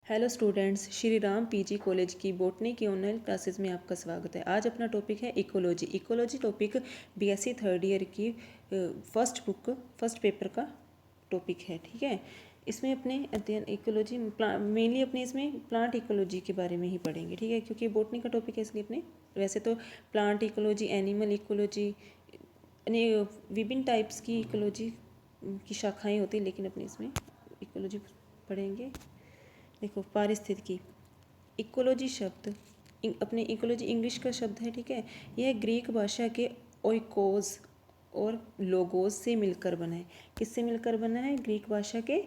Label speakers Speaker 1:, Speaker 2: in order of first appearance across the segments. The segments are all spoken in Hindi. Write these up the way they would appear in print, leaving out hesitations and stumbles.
Speaker 1: Hello students, Shri Ram PG college की बॉटनी की ऑनलाइन क्लासेस में आपका स्वागत है। आज अपना टॉपिक है ecology. Ecology topic BSc third year की फर्स्ट पेपर का टॉपिक है। ठीक है, इसमें अपने अध्ययन इकोलॉजी मेनली अपने इसमें प्लांट इकोलॉजी के बारे में ही पढ़ेंगे। ठीक है, क्योंकि बॉटनी का टॉपिक है इसलिए अपने वैसे तो प्लांट इकोलॉजी, एनिमल इकोलॉजी, विभिन्न टाइप्स की इकोलॉजी की शाखाएँ होती हैं, लेकिन अपने इसमें इकोलॉजी पढ़ेंगे। देखो, पारिस्थितिकी इकोलॉजी शब्द अपने इकोलॉजी इंग्लिश का शब्द है। ठीक है, यह ग्रीक भाषा के ओइकोस और लोगोस से मिलकर बना है। किससे मिलकर बना है? ग्रीक भाषा के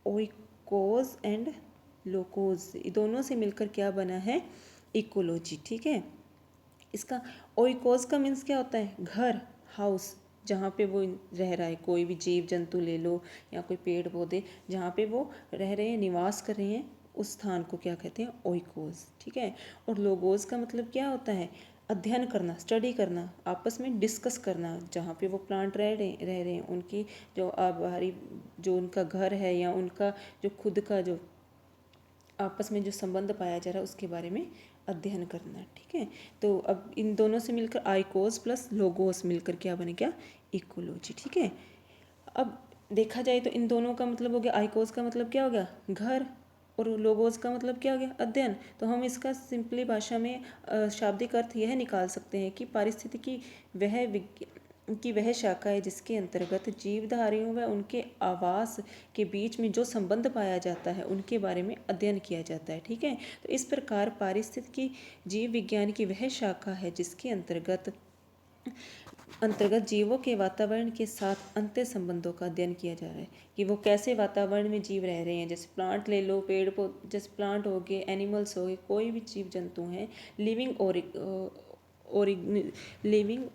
Speaker 1: ओइकोस एंड लोकोस, दोनों से मिलकर क्या बना है? इकोलॉजी। ठीक है, इसका ओइकोस का मीन्स क्या होता है? घर, हाउस, जहाँ पे वो रह रहा है। कोई भी जीव जंतु ले लो या कोई पेड़ पौधे, जहाँ पे वो रह रहे हैं, निवास कर रहे हैं, उस स्थान को क्या कहते हैं? ओइकोस। ठीक है, और लोगोस का मतलब क्या होता है? अध्ययन करना, स्टडी करना, आपस में डिस्कस करना। जहाँ पे वो प्लांट रह रहे हैं, उनकी जो बाहरी जो उनका घर है या उनका जो खुद का जो आपस में जो संबंध पाया जा रहा है उसके बारे में अध्ययन करना। ठीक है, तो अब इन दोनों से मिलकर आइकोस प्लस लोगोस मिलकर क्या बने? क्या? इकोलॉजी। ठीक है, अब देखा जाए तो इन दोनों का मतलब हो गया, आइकोस का मतलब क्या हो गया? घर, और लोगोस का मतलब क्या हो गया? अध्ययन। तो हम इसका सिंपली भाषा में शाब्दिक अर्थ यह निकाल सकते हैं कि पारिस्थितिकी वह शाखा है जिसके अंतर्गत जीवधारियों व उनके आवास के बीच में जो संबंध पाया जाता है उनके बारे में अध्ययन किया जाता है। ठीक है, तो इस प्रकार पारिस्थितिकी जीव विज्ञान की वह शाखा है जिसके अंतर्गत जीवों के वातावरण के साथ अंत्य संबंधों का अध्ययन किया जा रहा है कि वो कैसे वातावरण में जीव रह रहे हैं। जैसे प्लांट ले लो, पेड़ पौधे, जैसे प्लांट हो गए, एनिमल्स हो गए, कोई भी जीव जंतु हैं, लिविंग और लिविंग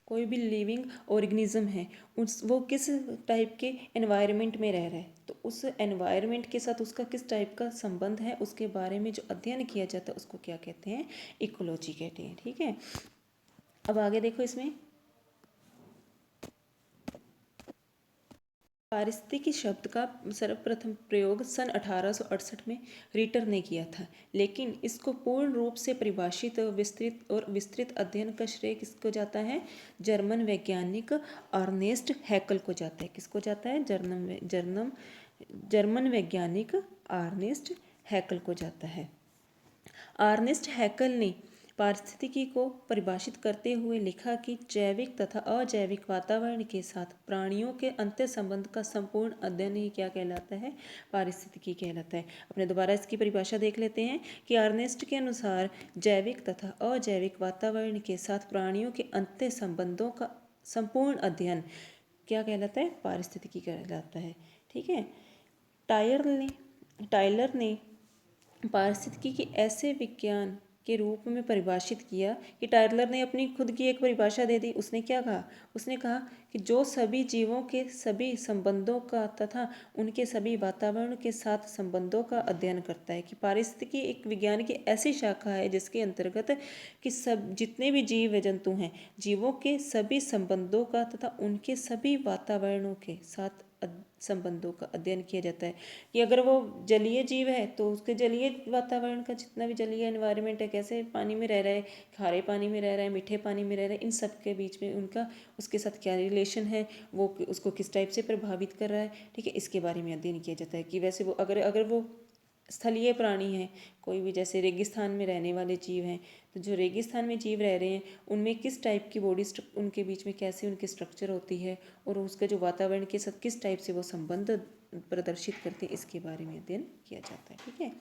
Speaker 1: कोई भी लिविंग ऑर्गेनिज्म है, उस वो किस टाइप के एनवायरनमेंट में रह रहा है, तो उस एनवायरनमेंट के साथ उसका किस टाइप का संबंध है, उसके बारे में जो अध्ययन किया जाता है उसको क्या कहते हैं? इकोलॉजी कहते हैं। ठीक है, अब आगे देखो, इसमें पारिस्थितिकी शब्द का सर्वप्रथम प्रयोग सन 1868 में रिटर ने किया था, लेकिन इसको पूर्ण रूप से परिभाषित विस्तृत अध्ययन का श्रेय किसको जाता है? जर्मन वैज्ञानिक अर्नेस्ट हैकल को जाता है। किसको जाता है? जर्मन वैज्ञानिक अर्नेस्ट हैकल को जाता है। अर्नेस्ट हैकल ने पारिस्थितिकी को परिभाषित करते हुए लिखा कि जैविक तथा अजैविक वातावरण के साथ प्राणियों के अंतर संबंध का संपूर्ण अध्ययन ही क्या कहलाता है? पारिस्थितिकी कहलाता है। अपने दोबारा इसकी परिभाषा देख लेते हैं कि अर्नेस्ट के अनुसार जैविक तथा अजैविक वातावरण के साथ प्राणियों के अंतर संबंधों का संपूर्ण अध्ययन क्या कहलाता है? पारिस्थितिकी कहलाता है। ठीक है, टाइलर ने पारिस्थितिकी के ऐसे विज्ञान के रूप में परिभाषित किया कि टायलर ने अपनी खुद की एक परिभाषा दे दी। उसने क्या कहा? उसने कहा कि जो सभी जीवों के सभी संबंधों का तथा उनके सभी वातावरण के साथ संबंधों का अध्ययन करता है। कि पारिस्थितिकी एक विज्ञान की ऐसी शाखा है जिसके अंतर्गत कि सब जितने भी जीव व जंतु हैं, जीवों के सभी संबंधों का तथा उनके सभी वातावरणों के साथ संबंधों का अध्ययन किया जाता है। कि अगर वो जलीय जीव है तो उसके जलीय वातावरण का जितना भी जलीय एनवायरनमेंट है, कैसे पानी में रह रहा है, खारे पानी में रह रहा है, मीठे पानी में रह रहा है, इन सब के बीच में उनका उसके साथ क्या रिलेशन है, वो उसको किस टाइप से प्रभावित कर रहा है। ठीक है, इसके बारे में अध्ययन किया जाता है। कि वैसे वो अगर वो स्थलीय प्राणी हैं, कोई भी जैसे रेगिस्तान में रहने वाले जीव हैं, तो जो रेगिस्तान में जीव रह रहे हैं उनमें किस टाइप की बॉडी उनके बीच में कैसे उनकी स्ट्रक्चर होती है और उसके जो वातावरण के साथ किस टाइप से वो संबंध प्रदर्शित करते हैं, इसके बारे में अध्ययन किया जाता है। ठीक है,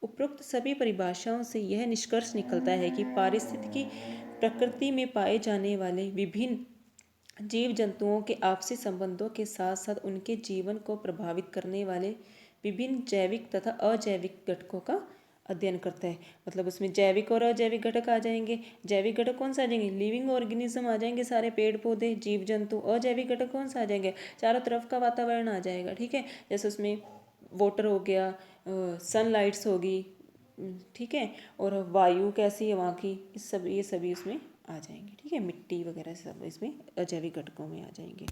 Speaker 1: उपरोक्त सभी परिभाषाओं से यह निष्कर्ष निकलता है कि पारिस्थितिकी प्रकृति में पाए जाने वाले विभिन्न जीव जंतुओं के आपसी संबंधों के साथ साथ उनके जीवन को प्रभावित करने वाले विभिन्न जैविक तथा अजैविक घटकों का अध्ययन करता है। मतलब उसमें जैविक और अजैविक घटक आ जाएंगे। जैविक घटक कौन सा आ जाएंगे? लिविंग ऑर्गेनिज्म आ जाएंगे, सारे पेड़ पौधे, जीव जंतु। अजैविक घटक कौन सा आ जाएंगे? चारों तरफ का वातावरण आ जाएगा। ठीक है, जैसे उसमें वाटर हो गया, सनलाइट्स होगी, ठीक है, और वायु कैसी है वहाँ की, ये सभी उसमें आ जाएंगे। ठीक है, मिट्टी वगैरह सब इसमें अजैविक घटकों में आ जाएंगे।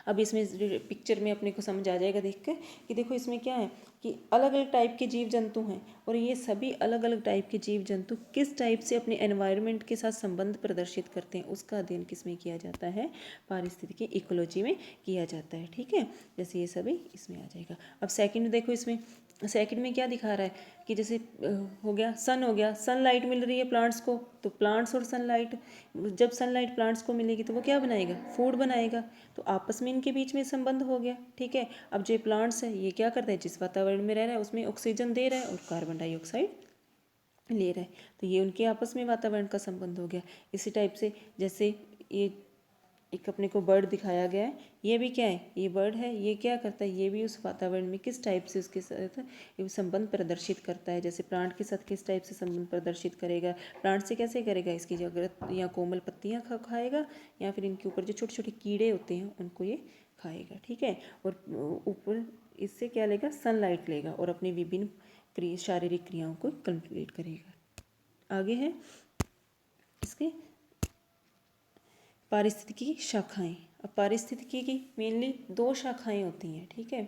Speaker 1: अब इसमें पिक्चर में अपने को समझ आ जाएगा देख कर कि देखो इसमें क्या है कि अलग अलग टाइप के जीव जंतु हैं और ये सभी अलग अलग टाइप के जीव जंतु किस टाइप से अपने एनवायरनमेंट के साथ संबंध प्रदर्शित करते हैं उसका अध्ययन किस में किया जाता है, पारिस्थितिकी इकोलॉजी में किया जाता है। ठीक है, जैसे ये सभी इसमें आ जाएगा। अब सेकंड देखो, इसमें सेकंड में क्या दिखा रहा है कि जैसे हो गया सन, हो गया सनलाइट मिल रही है प्लांट्स को, तो प्लांट्स और सनलाइट, जब सनलाइट प्लांट्स को मिलेगी तो वो क्या बनाएगा, फूड बनाएगा, तो आपस में इनके बीच में संबंध हो गया। ठीक है, अब जो प्लांट्स है ये क्या करता है, जिस वातावरण में रह रहा है उसमें ऑक्सीजन दे रहा है और कार्बन डाइऑक्साइड ले रहा है, तो ये उनके आपस में वातावरण का संबंध हो गया। इसी टाइप से जैसे ये एक अपने को बर्ड दिखाया गया है, ये भी क्या है, ये बर्ड है, ये क्या करता है, ये भी उस वातावरण में किस टाइप से उसके साथ संबंध प्रदर्शित करता है। जैसे प्लांट के साथ किस टाइप से संबंध प्रदर्शित करेगा, प्लांट से कैसे करेगा, इसकी जगह या कोमल पत्तियाँ खाएगा या फिर इनके ऊपर जो छोटे छोटे कीड़े होते हैं उनको ये खाएगा। ठीक है, और ऊपर इससे क्या लेगा, सनलाइट लेगा और अपनी विभिन्न शारीरिक क्रियाओं को कंप्लीट करेगा। आगे है इसके पारिस्थितिकी शाखाएं। अब पारिस्थितिकी की मेनली दो शाखाएं होती हैं। ठीक है,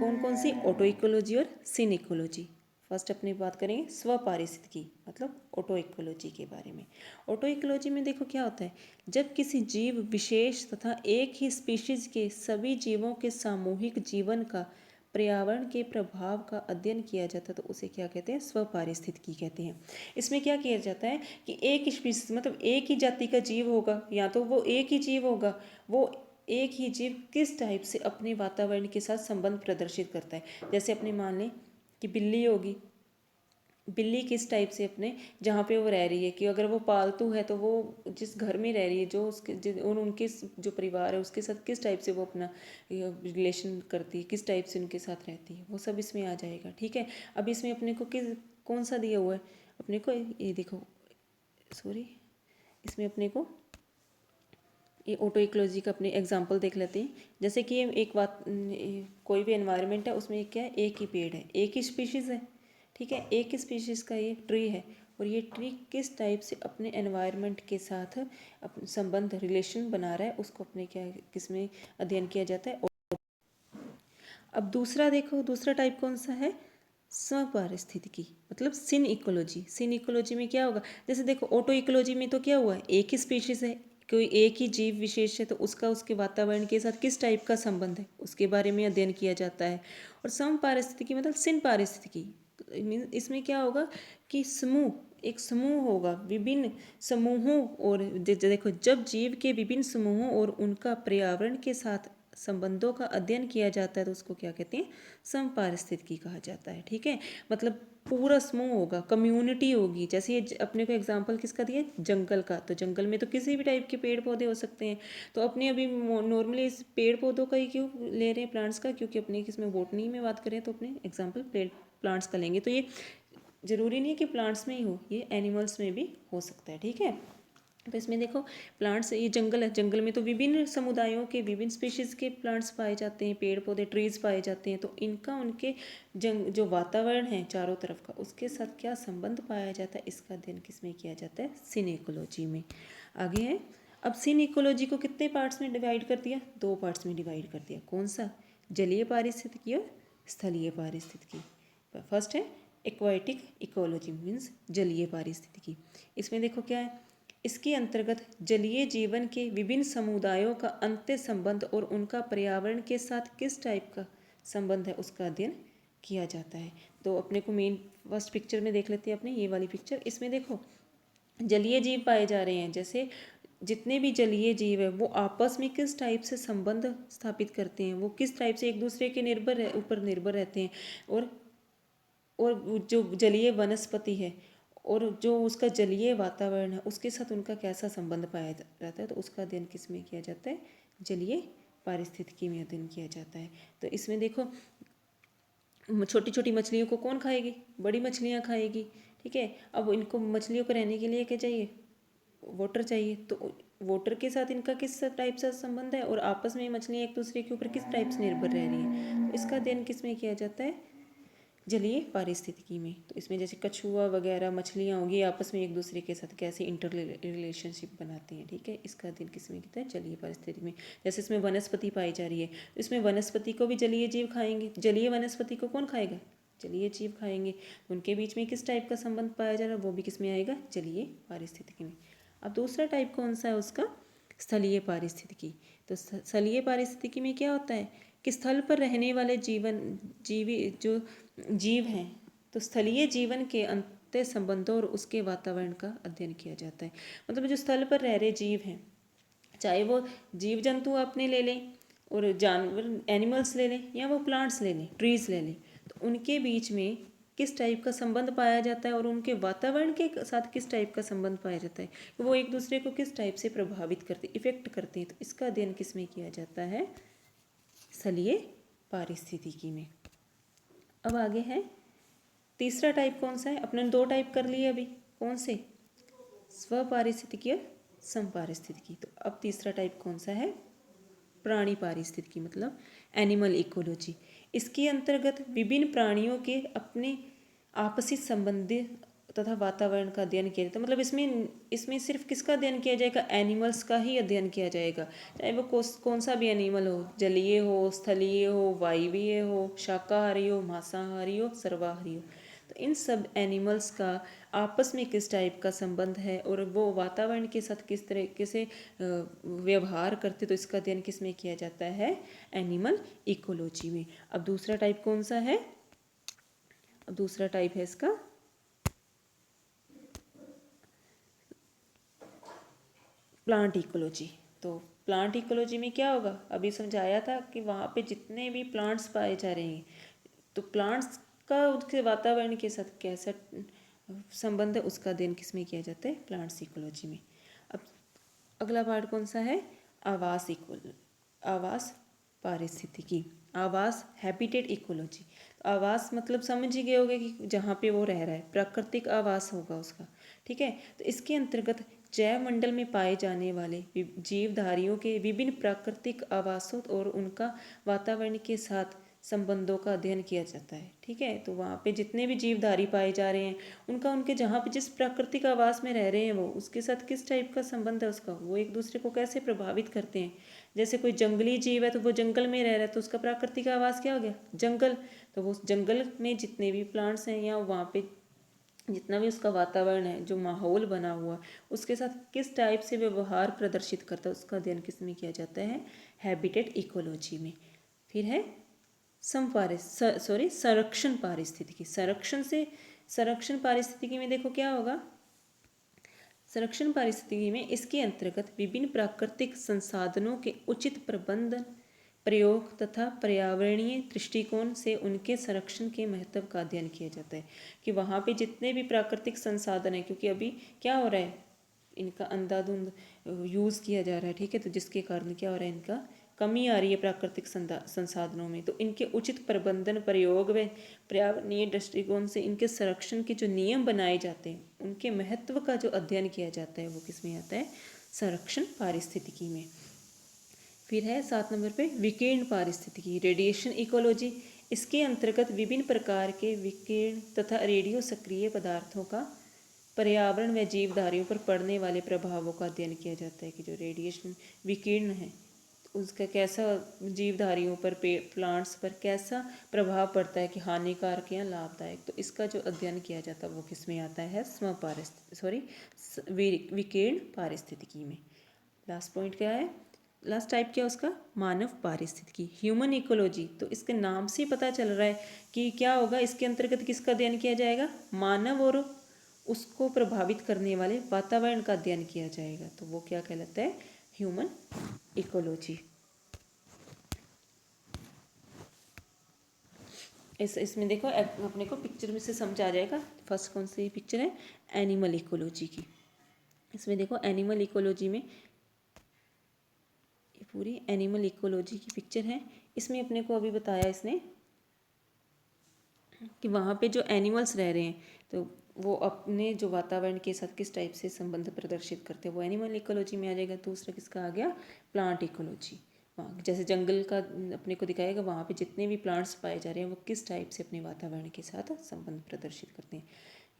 Speaker 1: कौन कौन सी, ऑटो इकोलॉजी और सिन इकोलॉजी। फर्स्ट अपनी बात करेंगे स्व पारिस्थितिकी मतलब ऑटो इकोलॉजी के बारे में। ऑटो इकोलॉजी में देखो क्या होता है, जब किसी जीव विशेष तथा एक ही स्पीशीज के सभी जीवों के सामूहिक जीवन का पर्यावरण के प्रभाव का अध्ययन किया जाता है तो उसे क्या कहते हैं, स्वपारिस्थितिकी कहते हैं। इसमें क्या किया जाता है कि एक स्पीशीज मतलब एक ही जाति का जीव होगा, या तो वो एक ही जीव होगा, वो एक ही जीव किस टाइप से अपने वातावरण के साथ संबंध प्रदर्शित करता है। जैसे अपने मान लें कि बिल्ली होगी, बिल्ली किस टाइप से अपने जहाँ पे वो रह रही है, कि अगर वो पालतू है तो वो जिस घर में रह रही है जो उसके और उनके जो परिवार है उसके साथ किस टाइप से वो अपना रिलेशन करती है, किस टाइप से उनके साथ रहती है, वो सब इसमें आ जाएगा। ठीक है, अब इसमें अपने को किस कौन सा दिया हुआ है, अपने को ये देखो, सॉरी, इसमें अपने को ये ऑटो इकोलॉजी का अपने एग्जांपल देख लेते हैं। जैसे कि ये एक बात, कोई भी एनवायरनमेंट है उसमें क्या है, एक ही पेड़ है, एक ही स्पीशीज़ है। ठीक है, एक ही स्पीशीज़ का ये ट्री है और ये ट्री किस टाइप से अपने एनवायरनमेंट के साथ अपने संबंध रिलेशन बना रहा है उसको अपने क्या किस में अध्ययन किया जाता है। अब दूसरा देखो, दूसरा टाइप कौन सा है, स्वपारिस्थितिकी मतलब सिन इकोलॉजी। सिन इकोलॉजी में क्या होगा, जैसे देखो ऑटो इकोलॉजी में तो क्या हुआ है, एक ही स्पीशीज़ है, कोई एक ही जीव विशेष है तो उसका उसके वातावरण के साथ किस टाइप का संबंध है उसके बारे में अध्ययन किया जाता है। और सम पारिस्थितिकी मतलब सिन पारिस्थितिकी, मीन इसमें क्या होगा कि समूह, एक समूह होगा, विभिन्न समूहों और देखो जब जीव के विभिन्न समूहों और उनका पर्यावरण के साथ संबंधों का अध्ययन किया जाता है तो उसको क्या कहते हैं, समपारिस्थितिकी कहा जाता है। ठीक है, मतलब पूरा समूह होगा, कम्युनिटी होगी। जैसे ये अपने को एग्जांपल किसका दिया, जंगल का, तो जंगल में तो किसी भी टाइप के पेड़ पौधे हो सकते हैं। तो अपने अभी नॉर्मली इस पेड़ पौधों का ही क्यों ले रहे हैं, प्लांट्स का, क्योंकि अपने किसमें बोटनी में बात करें तो अपने एग्जाम्पल प्लांट्स का लेंगे। तो ये ज़रूरी नहीं है कि प्लांट्स में ही हो, ये एनिमल्स में भी हो सकता है। ठीक है, तो इसमें देखो प्लांट्स, ये जंगल है, जंगल में तो विभिन्न समुदायों के विभिन्न स्पीशीज़ के प्लांट्स पाए जाते हैं, पेड़ पौधे ट्रीज़ पाए जाते हैं। तो इनका उनके जो वातावरण है चारों तरफ का उसके साथ क्या संबंध पाया जाता है इसका अध्ययन किस में किया जाता है, सिन इकोलॉजी में। आगे है, अब सिन इकोलॉजी को कितने पार्ट्स में डिवाइड कर दिया, दो पार्ट्स में डिवाइड कर दिया। कौन सा, जलीय पारिस्थितिकी और स्थलीय पारिस्थितिकी। फर्स्ट है एक्वाटिक इकोलॉजी मीन्स जलीय पारिस्थितिकी। इसमें देखो क्या है, इसके अंतर्गत जलीय जीवन के विभिन्न समुदायों का अंत्य संबंध और उनका पर्यावरण के साथ किस टाइप का संबंध है उसका अध्ययन किया जाता है। तो अपने को मेन फर्स्ट पिक्चर में देख लेते हैं अपने, ये वाली पिक्चर। इसमें देखो जलीय जीव पाए जा रहे हैं, जैसे जितने भी जलीय जीव है वो आपस में किस टाइप से संबंध स्थापित करते हैं, वो किस टाइप से एक दूसरे के ऊपर निर्भर रहते हैं। और जो जलीय वनस्पति है और जो उसका जलीय वातावरण है उसके साथ उनका कैसा संबंध पाया जाता है, तो उसका अध्ययन किस में किया जाता है, जलीय पारिस्थितिकी में अध्ययन किया जाता है। तो इसमें देखो छोटी छोटी मछलियों को कौन खाएगी, बड़ी मछलियाँ खाएगी। ठीक है, अब इनको मछलियों को रहने के लिए क्या चाहिए, वाटर चाहिए। तो वाटर के साथ इनका किस टाइप से संबंध है और आपस में मछलियाँ एक दूसरे के ऊपर किस टाइप से निर्भर रह रही हैं, तो इसका अध्ययन किस में किया जाता है, जलीय पारिस्थितिकी में। तो इसमें जैसे कछुआ वगैरह मछलियाँ होंगी, आपस में एक दूसरे के साथ कैसे इंटर रिलेशनशिप बनाती हैं, ठीक है। इसका अध्ययन किसमें किया है? जलीय पारिस्थितिकी में। जैसे इसमें वनस्पति पाई जा रही है, तो इसमें वनस्पति को भी जलीय जीव खाएंगे। जलीय वनस्पति को कौन खाएगा? जलीय जीव खाएंगे। तो उनके बीच में किस टाइप का संबंध पाया जा रहा है? वो भी किस में आएगा? जलीय पारिस्थितिकी में। अब दूसरा टाइप कौन सा है उसका? स्थलीय पारिस्थितिकी। तो स्थलीय पारिस्थितिकी में क्या होता है कि स्थल पर रहने वाले जो जीव हैं, तो स्थलीय जीवन के अंत्य संबंधों और उसके वातावरण का अध्ययन किया जाता है। मतलब जो स्थल पर रह रहे जीव हैं, चाहे वो जीव जंतु अपने ले लें और जानवर एनिमल्स ले लें, या वो प्लांट्स ले लें, ट्रीज ले लें, तो उनके बीच में किस टाइप का संबंध पाया जाता है और उनके वातावरण के साथ किस टाइप का संबंध पाया जाता है, वो एक दूसरे को किस टाइप से प्रभावित करते, इफेक्ट करते हैं। तो इसका अध्ययन किस में किया जाता है? स्थलीय पारिस्थितिकी में। अब आगे है तीसरा टाइप कौन सा है? अपने दो टाइप कर लिए अभी, कौन से? स्वपारिस्थितिकी और समपारिस्थितिकी। तो अब तीसरा टाइप कौन सा है? प्राणी पारिस्थितिकी, मतलब एनिमल इकोलॉजी। इसके अंतर्गत विभिन्न प्राणियों के अपने आपसी संबंध तथा वातावरण का अध्ययन किया जाता है। मतलब इसमें सिर्फ किसका अध्ययन किया जाएगा? एनिमल्स का ही अध्ययन किया जाएगा, चाहे वो कौन सा भी एनिमल हो, जलीय हो, स्थलीय हो, वायवीय हो, शाकाहारी हो, मांसाहारी हो, सर्वाहारी हो। तो इन सब एनिमल्स का आपस में किस टाइप का संबंध है और वो वातावरण के साथ किस तरीके से व्यवहार करते, तो इसका अध्ययन किस में किया जाता है? एनिमल इकोलॉजी में। अब दूसरा टाइप कौन सा है? अब दूसरा टाइप है इसका प्लांट इकोलॉजी। तो प्लांट इकोलॉजी में क्या होगा? अभी समझाया था कि वहाँ पे जितने भी प्लांट्स पाए जा रहे हैं, तो प्लांट्स का उसके वातावरण के साथ कैसा संबंध है, उसका अध्ययन किस में किया जाता है? प्लांट्स इकोलॉजी में। अब अगला पार्ट कौन सा है? आवास पारिस्थितिकी। आवास हैबिटेट इकोलॉजी। तो आवास मतलब समझ ही गए होगे कि जहाँ पे वो रह रहा है, प्राकृतिक आवास होगा उसका, ठीक है। तो इसके अंतर्गत जैव मंडल में पाए जाने वाले जीवधारियों के विभिन्न प्राकृतिक आवासों और उनका वातावरण के साथ संबंधों का अध्ययन किया जाता है, ठीक है। तो वहाँ पे जितने भी जीवधारी पाए जा रहे हैं, उनके जहाँ पे जिस प्राकृतिक आवास में रह रहे हैं, वो उसके साथ किस टाइप का संबंध है उसका, वो एक दूसरे को कैसे प्रभावित करते हैं। जैसे कोई जंगली जीव है तो वो जंगल में रह रहा है, तो उसका प्राकृतिक आवास क्या हो गया? जंगल। तो वो जंगल में जितने भी प्लांट्स हैं या वहाँ पे जितना भी उसका वातावरण है, जो माहौल बना हुआ, उसके साथ किस टाइप से व्यवहार प्रदर्शित करता है, उसका अध्ययन किस में किया जाता है? हैबिटेट इकोलॉजी में। फिर है संरक्षण पारिस्थितिकी। संरक्षण पारिस्थितिकी में देखो क्या होगा? संरक्षण पारिस्थितिकी में इसके अंतर्गत विभिन्न प्राकृतिक संसाधनों के उचित प्रबंधन, प्रयोग तथा पर्यावरणीय दृष्टिकोण से उनके संरक्षण के महत्व का अध्ययन किया जाता है। कि वहाँ पे जितने भी प्राकृतिक संसाधन हैं, क्योंकि अभी क्या हो रहा है, इनका अंधाधुंध यूज़ किया जा रहा है, ठीक है। तो जिसके कारण क्या हो रहा है, इनका कमी आ रही है प्राकृतिक संसाधनों में। तो इनके उचित प्रबंधन, प्रयोग व पर्यावरणीय दृष्टिकोण से इनके संरक्षण के जो नियम बनाए जाते हैं, उनके महत्व का जो अध्ययन किया जाता है, वो किस में आता है? संरक्षण पारिस्थितिकी में। फिर है 7 नंबर पे विकिरण पारिस्थितिकी, रेडिएशन इकोलॉजी। इसके अंतर्गत विभिन्न प्रकार के विकिरण तथा रेडियो सक्रिय पदार्थों का पर्यावरण व जीवधारियों पर पड़ने वाले प्रभावों का अध्ययन किया जाता है। कि जो रेडिएशन विकिरण है, उसका कैसा जीवधारियों पर, प्लांट्स पर कैसा प्रभाव पड़ता है, कि हानिकारक या लाभदायक। तो इसका जो अध्ययन किया जाता है वो किस में आता है? विकिरण पारिस्थितिकी में। लास्ट पॉइंट क्या है? लास्ट टाइप क्या है उसका? मानव पारिस्थितिकी, ह्यूमन इकोलॉजी। तो इसके नाम से पता चल रहा है कि क्या होगा, इसके अंतर्गत किसका अध्ययन किया जाएगा? मानव और उसको प्रभावित करने वाले वातावरण का अध्ययन किया जाएगा। तो वो क्या कहलाता है? Human ecology. इसमें देखो अपने को पिक्चर में से समझ आ जाएगा। फर्स्ट कौन सी पिक्चर है? एनिमल इकोलॉजी की। इसमें देखो एनिमल इकोलॉजी में पूरी एनिमल इकोलॉजी की पिक्चर है। इसमें अपने को अभी बताया इसने कि वहाँ पे जो एनिमल्स रह रहे हैं, तो वो अपने जो वातावरण के साथ किस टाइप से संबंध प्रदर्शित करते हैं, वो एनिमल इकोलॉजी में आ जाएगा। दूसरा किसका आ गया? Plant ecology. वहाँ जैसे जंगल का अपने को दिखाएगा, वहाँ पे जितने भी प्लांट्स पाए जा रहे हैं वो किस टाइप से अपने वातावरण के साथ संबंध प्रदर्शित करते हैं।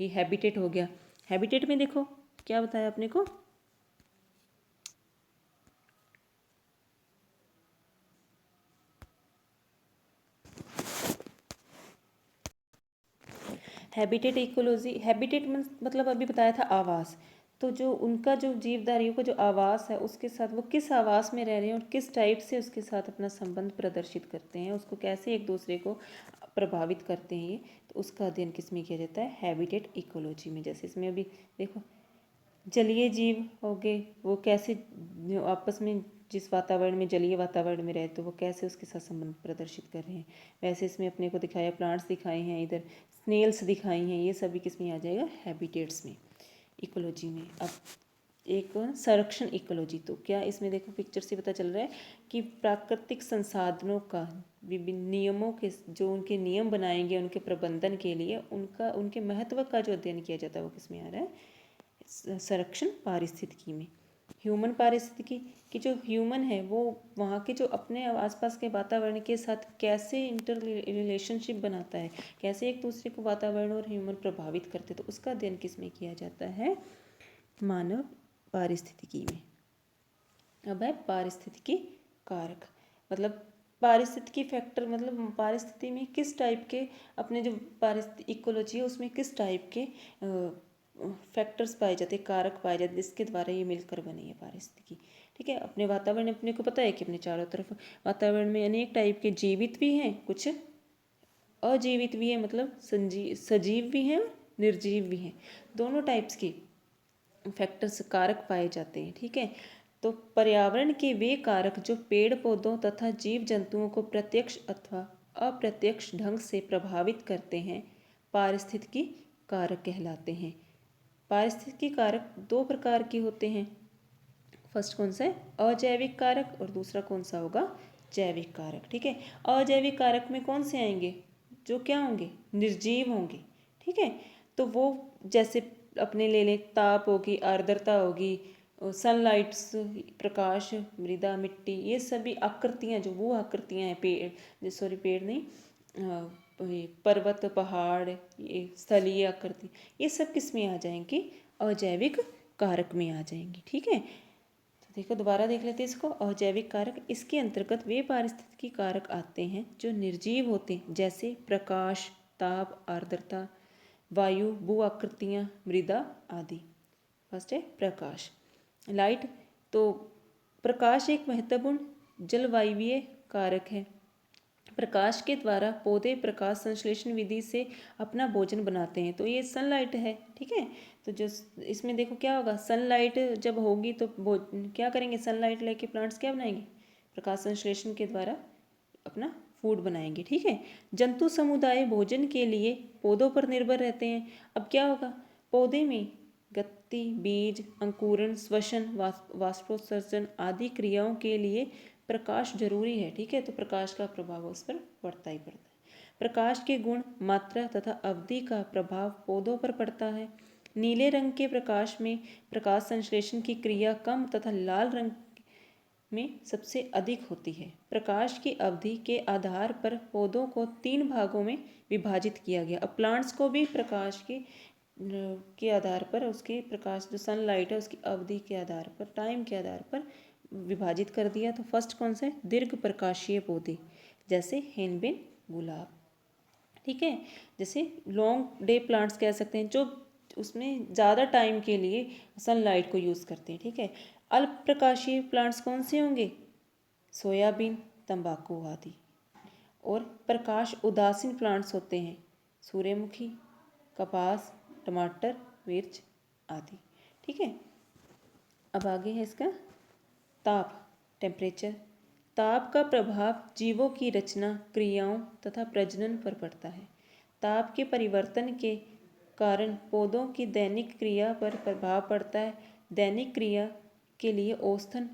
Speaker 1: ये हैबिटेट हो गया। हैबिटेट में देखो क्या बताया अपने को, हैबिटेट इकोलॉजी, हैबिटेट मतलब अभी बताया था आवास। तो जो उनका जो जीवधारियों का जो आवास है उसके साथ वो किस आवास में रह रहे हैं और किस टाइप से उसके साथ अपना संबंध प्रदर्शित करते हैं, उसको कैसे एक दूसरे को प्रभावित करते हैं, ये तो उसका अध्ययन किस में किया जाता है, हैबिटेट इकोलॉजी में। जैसे इसमें अभी देखो जलीय जीव हो गए, वो कैसे आपस में जिस वातावरण में, जलीय वातावरण में रहते, तो वो कैसे उसके साथ संबंध प्रदर्शित कर रहे हैं। वैसे इसमें अपने को दिखाया, प्लांट्स दिखाए हैं, इधर स्नेल्स दिखाई हैं, ये सभी किस में आ जाएगा, हैबिटेट्स में, इकोलॉजी में। अब एक संरक्षण इकोलॉजी, तो क्या इसमें देखो पिक्चर से पता चल रहा है कि प्राकृतिक संसाधनों का विभिन्न नियमों के, जो उनके नियम बनाएंगे उनके प्रबंधन के लिए, उनके महत्व का जो अध्ययन किया जाता है वो किस में आ रहा है, संरक्षण पारिस्थितिकी में। ह्यूमन पारिस्थितिकी कि जो ह्यूमन है वो वहाँ के जो अपने आसपास के वातावरण के साथ कैसे इंटर रिलेशनशिप बनाता है, कैसे एक दूसरे को वातावरण और ह्यूमन प्रभावित करते, तो उसका अध्ययन किस में किया जाता है, मानव पारिस्थितिकी में। अब है पारिस्थितिकी कारक, मतलब पारिस्थितिकी फैक्टर, मतलब पारिस्थिति में किस टाइप के अपने जो पारिस्थितिक इकोलॉजी है उसमें किस टाइप के फैक्टर्स पाए जाते हैं, कारक पाए जाते हैं, जिसके द्वारा ये मिलकर बनी है पारिस्थितिकी। ठीक है, अपने वातावरण, अपने को पता है कि अपने चारों तरफ वातावरण में अनेक टाइप के जीवित भी हैं, कुछ अजीवित भी हैं, मतलब सजीव भी हैं और निर्जीव भी हैं, दोनों टाइप्स के फैक्टर्स कारक पाए जाते हैं। ठीक है, तो पर्यावरण के वे कारक जो पेड़ पौधों तथा जीव जंतुओं को प्रत्यक्ष अथवा अप्रत्यक्ष ढंग से प्रभावित करते हैं पारिस्थितिकी कारक कहलाते हैं। पारिस्थितिकी कारक दो प्रकार के होते हैं। फर्स्ट कौन सा है, अजैविक कारक, और दूसरा कौन सा होगा, जैविक कारक। ठीक है, अजैविक कारक में कौन से आएंगे, जो क्या होंगे, निर्जीव होंगे। ठीक है, तो वो जैसे अपने ले लें, ताप होगी, आर्द्रता होगी, सनलाइट्स, प्रकाश, मृदा, मिट्टी, ये सभी आकृतियाँ, जो वो आकृतियाँ हैं, पेड़, सॉरी पेड़ नहीं, पर्वत, पहाड़, ये स्थलीय आकृति, ये सब किस में आ जाएंगी, अजैविक कारक में आ जाएंगी। ठीक है, तो देखो दोबारा देख लेते हैं इसको, अजैविक कारक, इसके अंतर्गत वे पारिस्थितिकी कारक आते हैं जो निर्जीव होते हैं, जैसे प्रकाश, ताप, आर्द्रता, वायु, भू आकृतियाँ, मृदा आदि। फर्स्ट है प्रकाश, लाइट। तो प्रकाश एक महत्वपूर्ण जलवायवीय कारक है। प्रकाश के द्वारा पौधे प्रकाश संश्लेषण विधि से अपना भोजन बनाते हैं, तो ये सनलाइट है। ठीक है, तो जो इसमें देखो क्या होगा, सनलाइट जब होगी तो क्या करेंगे, सनलाइट लेके प्लांट्स क्या बनाएंगे, प्रकाश संश्लेषण के द्वारा अपना फूड बनाएंगे। ठीक है, जंतु समुदाय भोजन के लिए पौधों पर निर्भर रहते हैं। अब क्या होगा, पौधे में गति, बीज, अंकुरण, श्वसन, वाष्पोत्सर्जन आदि क्रियाओं के लिए प्रकाश जरूरी है। ठीक है, तो प्रकाश का प्रभाव उस पर पड़ता ही पड़ता है। प्रकाश के गुण, मात्रा तथा अवधि का प्रभाव पौधों पर पड़ता है। नीले रंग के प्रकाश में प्रकाश संश्लेषण की क्रिया कम तथा लाल रंग में सबसे अधिक होती है। प्रकाश की अवधि के आधार पर पौधों को 3 भागों में विभाजित किया गया। अब प्लांट्स को भी प्रकाश के आधार पर, उसके प्रकाश जो सनलाइट है उसकी अवधि के आधार पर, टाइम के आधार पर विभाजित कर दिया। तो फर्स्ट कौन सा है, दीर्घ प्रकाशीय पौधे, जैसे हेनबिन, गुलाब। ठीक है, जैसे लॉन्ग डे प्लांट्स कह सकते हैं, जो उसमें ज़्यादा टाइम के लिए सनलाइट को यूज़ करते हैं। ठीक है, अल्प प्रकाशीय प्लांट्स कौन से होंगे, सोयाबीन, तंबाकू आदि। और प्रकाश उदासीन प्लांट्स होते हैं, सूर्यमुखी, कपास, टमाटर, मिर्च आदि। ठीक है, अब आगे है इसका ताप, टेम्परेचर। ताप का प्रभाव जीवों की रचना, क्रियाओं तथा प्रजनन पर पड़ता है। ताप के परिवर्तन के कारण पौधों की दैनिक क्रिया पर प्रभाव पड़ता है। दैनिक क्रिया के लिए औसतन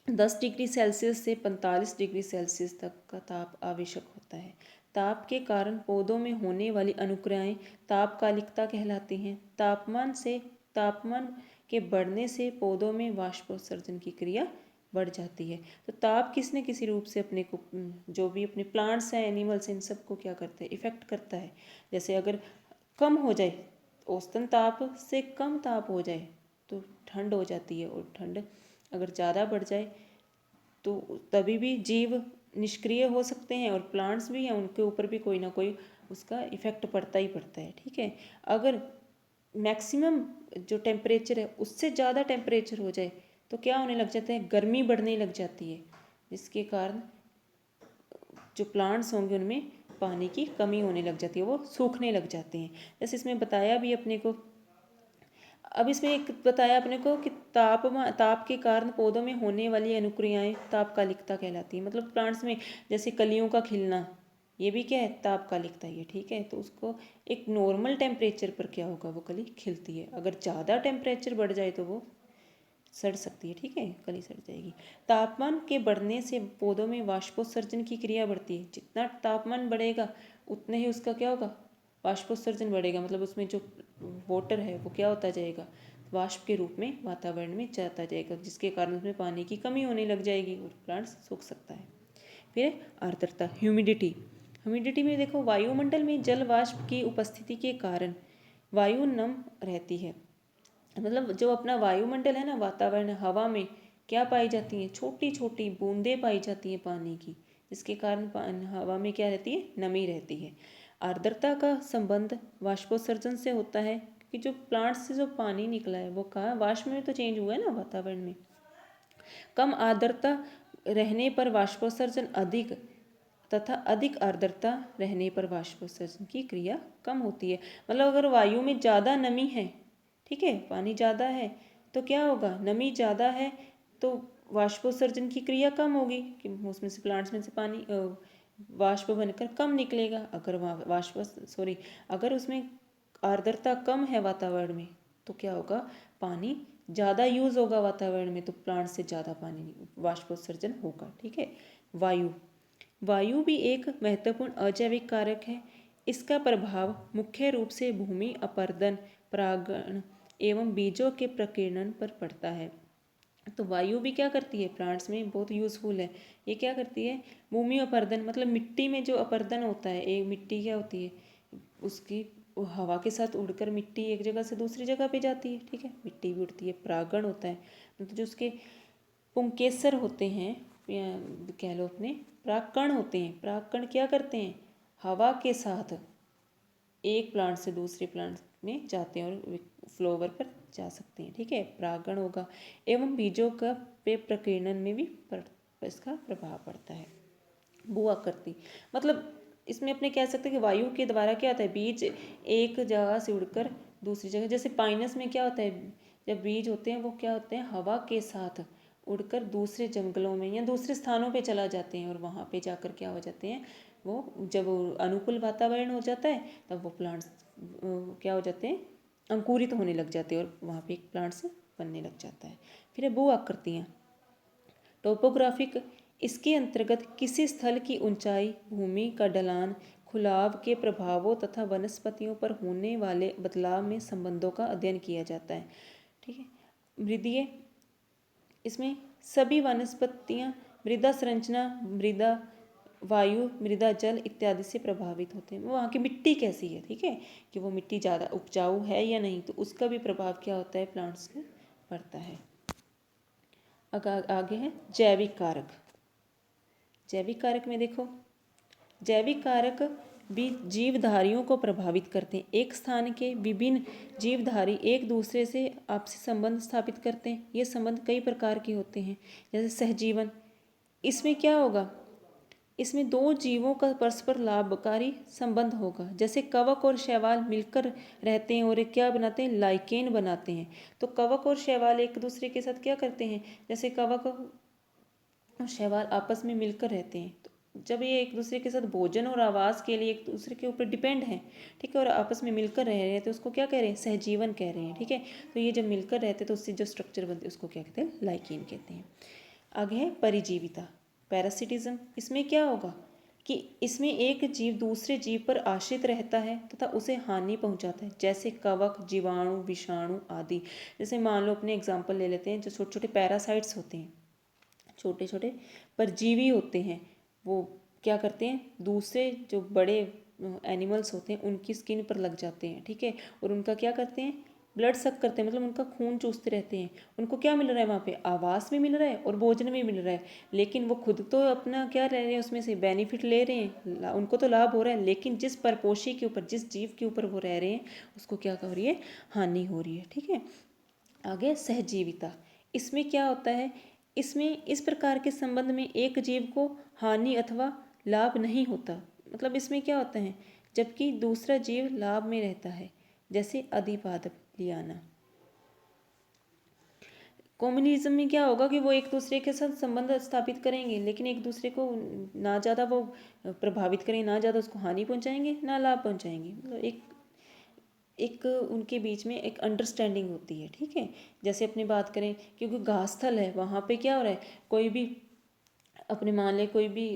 Speaker 1: 10 डिग्री सेल्सियस से 45 डिग्री सेल्सियस तक का ताप आवश्यक होता है। ताप के कारण पौधों में होने वाली अनुक्रियाएं तापकालिकता कहलाती हैं। तापमान के बढ़ने से पौधों में वाष्पोत्सर्जन की क्रिया बढ़ जाती है। तो ताप किसी न किसी रूप से अपने को जो भी अपने प्लांट्स हैं, एनिमल्स हैं, इन सबको क्या करता है, इफ़ेक्ट करता है। जैसे अगर कम हो जाए, औसतन ताप से कम ताप हो जाए तो ठंड हो जाती है, और ठंड अगर ज़्यादा बढ़ जाए तो तभी भी जीव निष्क्रिय हो सकते हैं, और प्लांट्स भी हैं उनके ऊपर भी कोई ना कोई उसका इफ़ेक्ट पड़ता ही पड़ता है। ठीक है, अगर मैक्सिमम जो टेम्परेचर है उससे ज़्यादा टेम्परेचर हो जाए तो क्या होने लग जाता है, गर्मी बढ़ने लग जाती है, जिसके कारण जो प्लांट्स होंगे उनमें पानी की कमी होने लग जाती है, वो सूखने लग जाते हैं। जैसे इसमें बताया भी अपने को, अब इसमें एक बताया अपने को कि ताप के कारण पौधों में होने वाली अनुक्रियाएं तापकालिकता कहलाती है। मतलब प्लांट्स में जैसे कलियों का खिलना, ये भी क्या है, तापकालिकता ही है। ठीक है, तो उसको एक नॉर्मल टेम्परेचर पर क्या होगा, वो कली खिलती है। अगर ज़्यादा टेम्परेचर बढ़ जाए तो वो सड़ सकती है। ठीक है, कली सड़ जाएगी। तापमान के बढ़ने से पौधों में वाष्पोत्सर्जन की क्रिया बढ़ती है। जितना तापमान बढ़ेगा उतने ही उसका क्या होगा, वाष्पोत्सर्जन बढ़ेगा। मतलब उसमें जो वाटर है वो क्या होता जाएगा, वाष्प के रूप में वातावरण में जाता जाएगा, जिसके कारण उसमें पानी की कमी होने लग जाएगी और प्लांट्स सूख सकता है। फिर आर्द्रता, ह्यूमिडिटी। ह्यूमिडिटी में देखो, वायुमंडल में जल वाष्प की उपस्थिति के कारण वायु नम रहती है। मतलब जो अपना वायुमंडल है ना, वातावरण, हवा में क्या पाई जाती हैं, छोटी छोटी बूंदें पाई जाती हैं पानी की, जिसके कारण हवा में क्या रहती है, नमी रहती है। आर्द्रता का संबंध वाष्पोत्सर्जन से होता है, क्योंकि जो प्लांट से जो पानी निकला है वो कहाँ, वाष्प में तो चेंज हुआ है ना वातावरण में। कम आर्द्रता रहने पर वाष्पोत्सर्जन अधिक तथा अधिक आर्द्रता रहने पर वाष्पोत्सर्जन की क्रिया कम होती है। मतलब अगर वायु में ज़्यादा नमी है, ठीक है, पानी ज़्यादा है, तो क्या होगा, नमी ज़्यादा है तो वाष्पोत्सर्जन की क्रिया कम होगी, कि उसमें से प्लांट्स में से पानी वाष्प बनकर कम निकलेगा। अगर अगर उसमें आर्द्रता कम है वातावरण में तो क्या होगा, पानी ज़्यादा यूज़ होगा वातावरण में, तो प्लांट से ज़्यादा पानी वाष्पोत्सर्जन होगा। ठीक है, वायु वायु भी एक महत्वपूर्ण अजैविक कारक है। इसका प्रभाव मुख्य रूप से भूमि अपरदन, परागण एवं बीजों के प्रकीर्णन पर पड़ता है। तो वायु भी क्या करती है, प्लांट्स में बहुत यूज़फुल है। ये क्या करती है, भूमि अपरदन, मतलब मिट्टी में जो अपरदन होता है, एक मिट्टी क्या होती है, उसकी हवा के साथ उड़कर मिट्टी एक जगह से दूसरी जगह पे जाती है। ठीक है, मिट्टी भी उड़ती है। परागण होता है, मतलब जो उसके पुंकेसर होते हैं, या कह लो अपने परागकण होते हैं। परागकण क्या करते हैं, हवा के साथ एक प्लांट से दूसरे प्लांट में जाते हैं और फ्लोवर पर जा सकते हैं। ठीक है, परागण होगा। एवं बीजों का पे प्रकीर्णन में भी इसका प्रभाव पड़ता है। भू आकृति, मतलब इसमें अपने कह सकते हैं कि वायु के द्वारा क्या होता है, बीज एक जगह से उड़कर दूसरी जगह, जैसे पाइनस में क्या होता है, जब बीज होते हैं वो क्या होते हैं, हवा के साथ उड़कर दूसरे जंगलों में या दूसरे स्थानों पे चला जाते हैं, और वहाँ पे जाकर क्या हो जाते हैं, वो जब अनुकूल वातावरण हो जाता है तब वो प्लांट्स क्या हो जाते हैं, अंकुरित होने लग जाते हैं, और वहाँ पे एक प्लांट्स बनने लग जाता है। फिर भू आकृतियाँ, टोपोग्राफिक, इसके अंतर्गत किसी स्थल की ऊंचाई, भूमि का ढलान, खुलाव के प्रभावों तथा वनस्पतियों पर होने वाले बदलाव में संबंधों का अध्ययन किया जाता है। ठीक है, मृदीय, इसमें सभी वनस्पतियाँ मृदा संरचना, मृदा वायु, मृदा जल इत्यादि से प्रभावित होते हैं। वो वहाँ की मिट्टी कैसी है, ठीक है, कि वो मिट्टी ज़्यादा उपजाऊ है या नहीं, तो उसका भी प्रभाव क्या होता है, प्लांट्स में पड़ता है। आगे है जैविक कारक। जैविक कारक में देखो, जैविक कारक भी जीवधारियों को प्रभावित करते हैं। एक स्थान के विभिन्न जीवधारी एक दूसरे से आपसी संबंध स्थापित करते हैं। ये संबंध कई प्रकार के होते हैं, जैसे सहजीवन। इसमें क्या होगा, इसमें दो जीवों का परस्पर लाभकारी संबंध होगा। जैसे कवक और शैवाल मिलकर रहते हैं और एक क्या बनाते हैं, लाइकेन बनाते हैं। तो कवक और शैवाल एक दूसरे के साथ क्या करते हैं, जैसे कवक और शैवाल आपस में मिलकर रहते हैं, तो जब ये एक दूसरे के साथ भोजन और आवास के लिए एक दूसरे के ऊपर डिपेंड हैं, ठीक है, और आपस में मिलकर रह रहे हैं, तो उसको क्या कह रहे हैं, सहजीवन कह रहे हैं। ठीक है, तो ये जब मिलकर रहते हैं तो उससे जो स्ट्रक्चर बनते हैं उसको क्या कहते हैं, लाइकेन कहते हैं। आगे है परिजीविता, पैरासिटिज्म। इसमें क्या होगा कि इसमें एक जीव दूसरे जीव पर आश्रित रहता है तथा उसे हानि पहुंचाता है, जैसे कवक, जीवाणु, विषाणु आदि। जैसे मान लो अपने एग्जाम्पल ले लेते हैं, जो छोटे छोटे पैरासाइट्स होते हैं, छोटे छोटे परजीवी होते हैं, वो क्या करते हैं, दूसरे जो बड़े एनिमल्स होते हैं उनकी स्किन पर लग जाते हैं, ठीक है, और उनका क्या करते हैं, ब्लड सक करते हैं, मतलब उनका खून चूसते रहते हैं। उनको क्या मिल रहा है वहाँ पे, आवास भी मिल रहा है और भोजन भी मिल रहा है, लेकिन वो खुद तो अपना क्या रह रहे हैं, उसमें से बेनिफिट ले रहे हैं, उनको तो लाभ हो रहा है, लेकिन जिस परपोषी के ऊपर, जिस जीव के ऊपर वो रह रहे हैं, उसको क्या हो रही है, हानि हो रही है, ठीक है। आगे सहजीविता, इसमें क्या होता है, इसमें इस प्रकार के संबंध में एक जीव को हानि अथवा लाभ नहीं होता, मतलब इसमें क्या होता है, जबकि दूसरा जीव लाभ में रहता है, जैसे अधिपाद लियाना। कम्युनिज्म में क्या होगा कि वो एक दूसरे के साथ संबंध स्थापित करेंगे, लेकिन एक दूसरे को ना ज़्यादा वो प्रभावित करेंगे, ना ज़्यादा उसको हानि पहुंचाएंगे, ना लाभ पहुंचाएंगे, मतलब एक एक उनके बीच में एक अंडरस्टैंडिंग होती है, ठीक है। जैसे अपनी बात करें, क्योंकि घास स्थल है, वहाँ पे क्या हो रहा है, कोई भी अपने मान लें कोई भी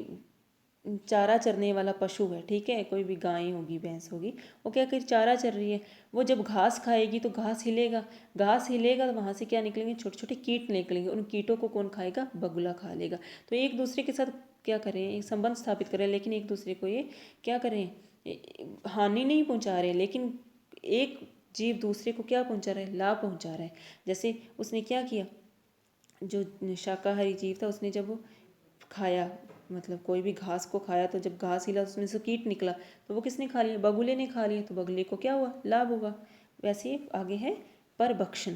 Speaker 1: चारा चरने वाला पशु है, ठीक है, कोई भी गाय होगी, भैंस होगी, वो क्या कर चारा चर रही है, वो जब घास खाएगी तो घास हिलेगा, घास हिलेगा तो वहाँ से क्या निकलेंगे, छोटे छोटे कीट निकलेंगे, उन कीटों को कौन खाएगा, बगुला खा लेगा। तो एक दूसरे के साथ क्या करें, एक संबंध स्थापित करें, लेकिन एक दूसरे को ये क्या करें, हानि नहीं पहुँचा रहे, लेकिन एक जीव दूसरे को क्या पहुँचा रहा है, लाभ पहुँचा रहा है। जैसे उसने क्या किया, जो शाकाहारी जीव था, उसने जब वो खाया, मतलब कोई भी घास को खाया, तो जब घास हिला उसमें से कीट निकला, तो वो किसने खा लिया, बगुले ने खा लिया, तो बगुले को क्या हुआ, लाभ होगा। वैसे ही आगे है परभक्षण।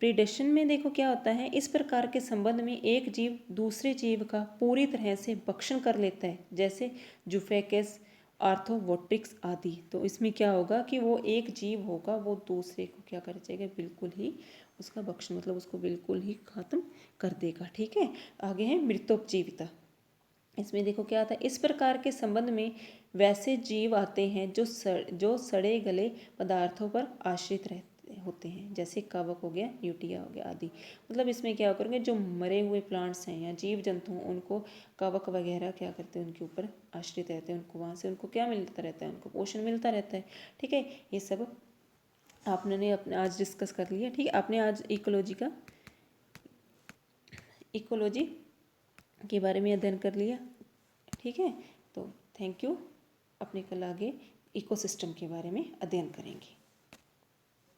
Speaker 1: प्रीडेशन में देखो क्या होता है, इस प्रकार के संबंध में एक जीव दूसरे जीव का पूरी तरह से भक्षण कर लेता है, जैसे जुफेकस, आर्थ्रोवोट्रिक्स आदि। तो इसमें क्या होगा कि वो एक जीव होगा, वो दूसरे को क्या कर जाएगा, बिल्कुल ही उसका भक्षण, मतलब उसको बिल्कुल ही खत्म कर देगा, ठीक है। आगे है मृतोपजीविता। इसमें देखो क्या आता है, इस प्रकार के संबंध में वैसे जीव आते हैं जो सड़े गले पदार्थों पर आश्रित रहते होते हैं, जैसे कवक हो गया, यूटिया हो गया आदि। मतलब इसमें क्या करेंगे, जो मरे हुए प्लांट्स हैं या जीव जंतु हैं, उनको कवक वगैरह क्या करते हैं, उनके ऊपर आश्रित रहते हैं, उनको वहाँ से उनको क्या मिलता रहता है, उनको पोषण मिलता रहता है, ठीक है। ये सब आपने अपने आज डिस्कस कर लिया, ठीक है। आपने आज इकोलॉजी के बारे में अध्ययन कर लिया, ठीक है। तो थैंक यू, अपने कल आगे इकोसिस्टम के बारे में अध्ययन करेंगे।